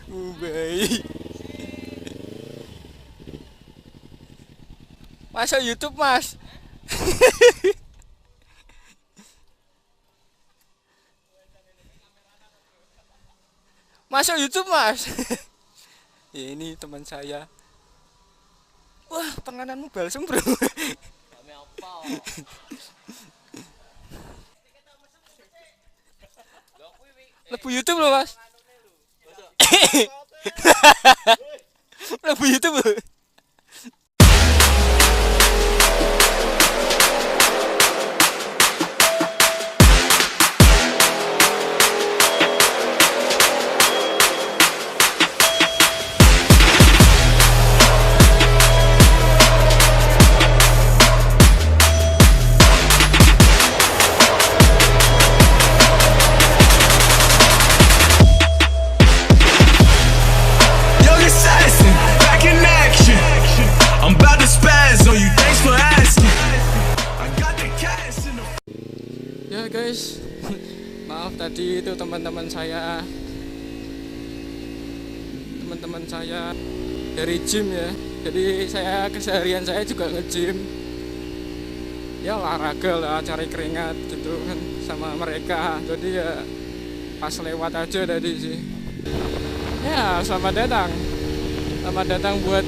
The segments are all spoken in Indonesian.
Baik. Masuk YouTube, Mas. Masuk YouTube, Mas. Ini teman saya. Wah, pengananmu balsem, Bro. Lebu YouTube loh, Mas. Lebu YouTube loh. Young assassin, back in action. I'm about to spaz on you, thanks for asking. I got the cash in the Ya guys, maaf tadi itu teman-teman saya dari gym ya. Jadi saya keseharian saya juga nge-gym. Ya olahraga lah, cari keringat gitu kan sama mereka. Jadi ya pas lewat aja tadi sih. Ya selamat datang buat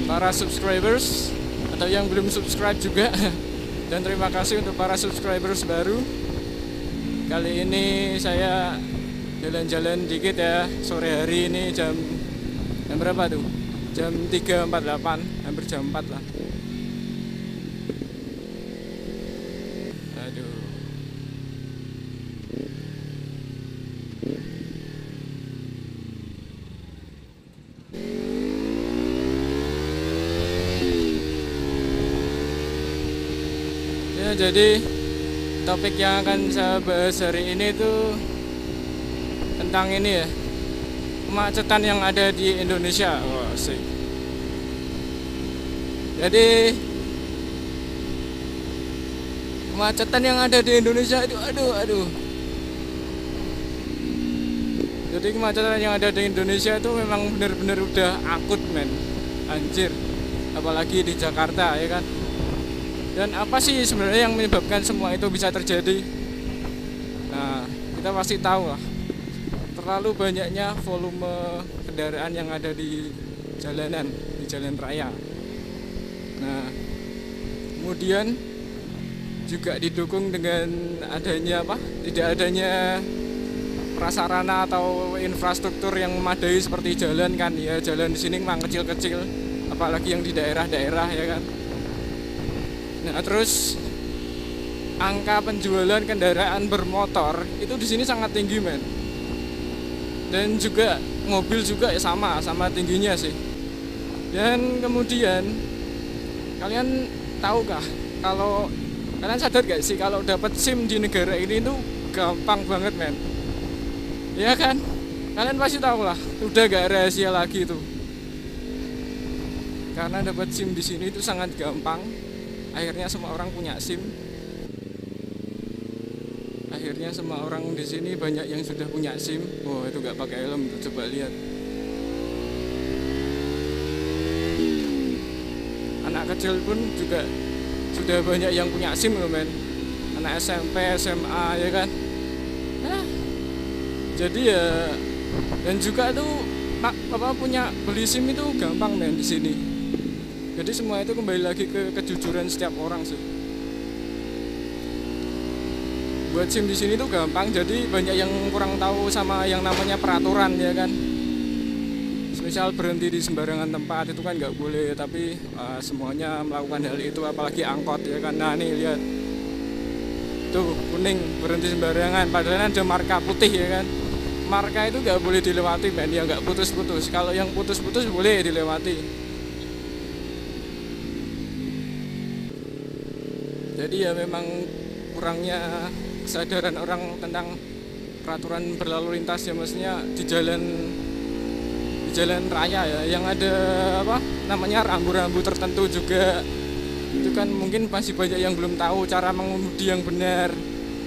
para subscribers atau yang belum subscribe juga. Dan terima kasih untuk para subscribers baru. Kali ini saya jalan-jalan dikit ya. Sore hari ini jam berapa tuh? Jam 3.48, hampir jam 4 lah. Aduh. Ya, jadi topik yang akan saya bahas hari ini tuh tentang ini ya, kemacetan yang ada di Indonesia. Wah, asik. Jadi kemacetan yang ada di Indonesia itu aduh. Jadi kemacetan yang ada di Indonesia itu memang benar-benar udah akut, men. Anjir. Apalagi di Jakarta ya kan. Dan apa sih sebenarnya yang menyebabkan semua itu bisa terjadi? Nah, kita pasti tahu lah. Terlalu banyaknya volume kendaraan yang ada di jalanan, di jalan raya. Nah, kemudian juga didukung dengan adanya tidak adanya prasarana atau infrastruktur yang memadai seperti jalan kan ya. Jalan di sini memang kecil-kecil, apalagi yang di daerah-daerah ya kan. Nah, terus angka penjualan kendaraan bermotor itu di sini sangat tinggi, men. Dan juga mobil juga ya sama tingginya sih. Dan kemudian kalian tahukah kalau kalian sadar gak sih kalau dapat SIM di negara ini tuh gampang banget, men. Ya kan? Kalian pasti tahu lah, udah gak rahasia lagi tuh. Karena dapat SIM di sini itu sangat gampang. Akhirnya semua orang punya SIM. Akhirnya semua orang di sini banyak yang sudah punya SIM. Oh, itu gak pakai helm, coba lihat. Anak kecil pun juga sudah banyak yang punya SIM loh, men. Anak SMP, SMA ya kan. Nah, jadi ya, dan juga tuh punya beli SIM itu gampang, men, di sini. Jadi semua itu kembali lagi ke kejujuran setiap orang sih. Buat SIM di sini tuh gampang, jadi banyak yang kurang tahu sama yang namanya peraturan ya kan. Misal berhenti di sembarangan tempat itu kan nggak boleh, tapi semuanya melakukan hal itu, apalagi angkot ya kan. Nah nih lihat, tuh kuning berhenti sembarangan, padahal ada marka putih ya kan. Marka itu nggak boleh dilewati, men, ya nggak putus-putus. Kalau yang putus-putus boleh dilewati. Jadi ya memang kurangnya kesadaran orang tentang peraturan berlalu lintas ya, maksudnya di jalan raya ya, yang ada namanya rambu-rambu tertentu juga. Itu kan mungkin masih banyak yang belum tahu cara mengemudi yang benar.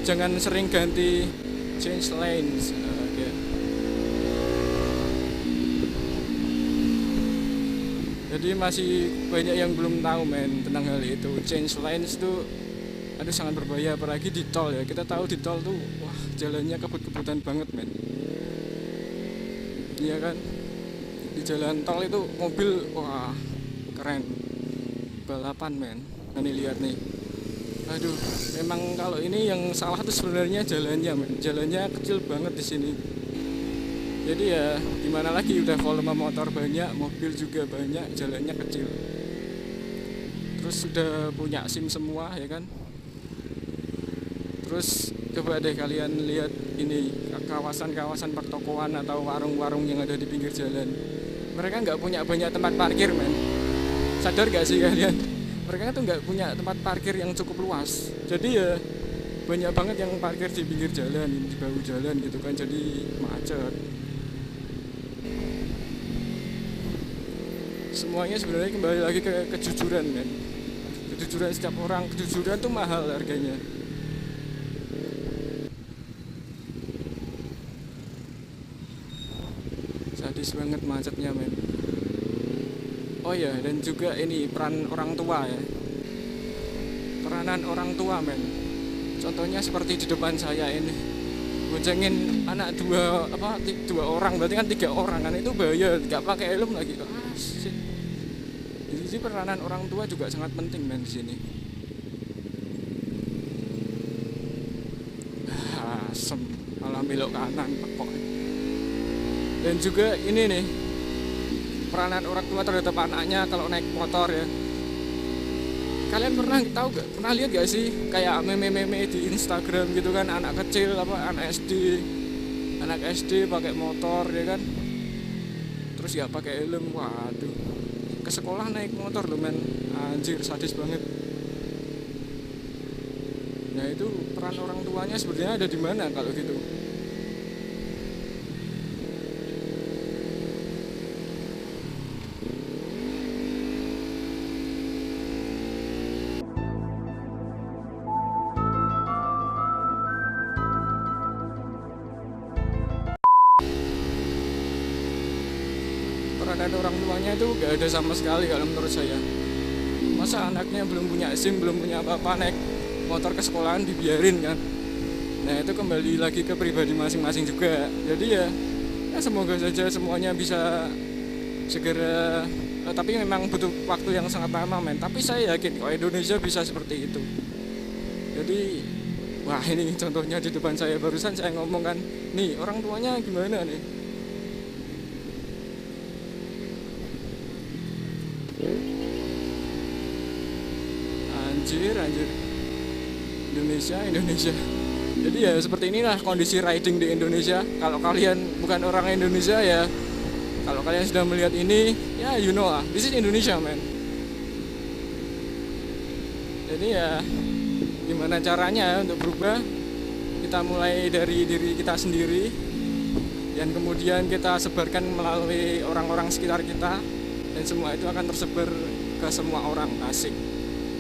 Jangan sering ganti change lanes. Jadi masih banyak yang belum tahu men tentang hal itu. Change lanes itu aduh sangat berbahaya, apalagi di tol ya. Kita tahu di tol tuh wah jalannya kebut-kebutan banget men. Iya kan, di jalan tol itu mobil wah keren, balapan men. Nah, nih lihat nih, aduh memang kalau ini yang salah tuh sebenarnya jalannya men. Jalannya kecil banget di sini. Jadi ya gimana lagi, udah volume motor banyak, mobil juga banyak, jalannya kecil. Terus sudah punya SIM semua ya kan. Terus coba deh kalian lihat ini kawasan-kawasan pertokoan atau warung-warung yang ada di pinggir jalan. Mereka nggak punya banyak tempat parkir men. Sadar gak sih kalian? Mereka tuh nggak punya tempat parkir yang cukup luas. Jadi ya banyak banget yang parkir di pinggir jalan, di bahu jalan gitu kan, jadi macet. Semuanya sebenarnya kembali lagi ke kejujuran men. Kejujuran setiap orang, kejujuran tuh mahal harganya. Sadis banget macetnya men. Oh ya, dan juga ini peran orang tua ya. Peranan orang tua men. Contohnya seperti di depan saya ini, boncengin anak dua orang, berarti kan 3 orang kan, itu bahaya, nggak pakai helm lagi. Shit. Jadi peranan orang tua juga sangat penting men di sini. Asem, malah belok kanan pokoknya. Dan juga ini nih, peranan orang tua terhadap anaknya kalau naik motor ya. Kalian pernah lihat gak sih kayak meme-meme di Instagram gitu kan, anak kecil anak SD pakai motor ya kan, terus gak pakai helm. Waduh, ke sekolah naik motor loh men, anjir sadis banget. Nah itu peran orang tuanya sebenarnya ada di mana kalau gitu? Peranan orang tuanya itu gak ada sama sekali kalau menurut saya. Masa anaknya belum punya SIM, belum punya apa-apa, naik motor ke sekolahan dibiarin kan. Nah itu kembali lagi ke pribadi masing-masing juga. Jadi ya semoga saja semuanya bisa segera, tapi memang butuh waktu yang sangat lama men. Tapi saya yakin kalau Indonesia bisa seperti itu. Jadi wah ini contohnya di depan saya barusan saya ngomong kan, nih orang tuanya gimana nih. Anjir Indonesia. Jadi ya seperti inilah kondisi riding di Indonesia. Kalau kalian bukan orang Indonesia ya, kalau kalian sudah melihat ini ya you know lah, this is Indonesia man. Jadi ya gimana caranya untuk berubah? Kita mulai dari diri kita sendiri, dan kemudian kita sebarkan melalui orang-orang sekitar kita, dan semua itu akan tersebar ke semua orang. Asik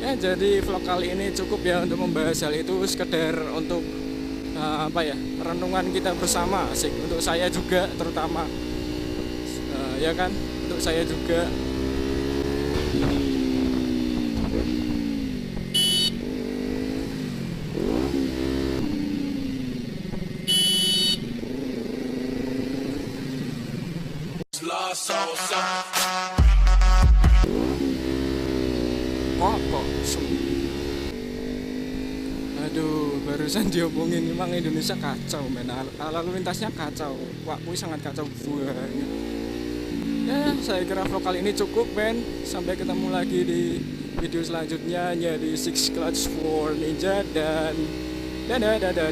ya. Jadi vlog kali ini cukup ya untuk membahas hal itu, sekedar untuk renungan kita bersama. Asik, untuk saya juga terutama ya kan, untuk saya juga. Aduh, barusan diomongin memang Indonesia kacau men, lalu lintasnya kacau, waktu sangat kacau banget. Ya, saya kira vlog kali ini cukup men. Sampai ketemu lagi di video selanjutnya ya, di Six Clutch for Ninja, dan dadah.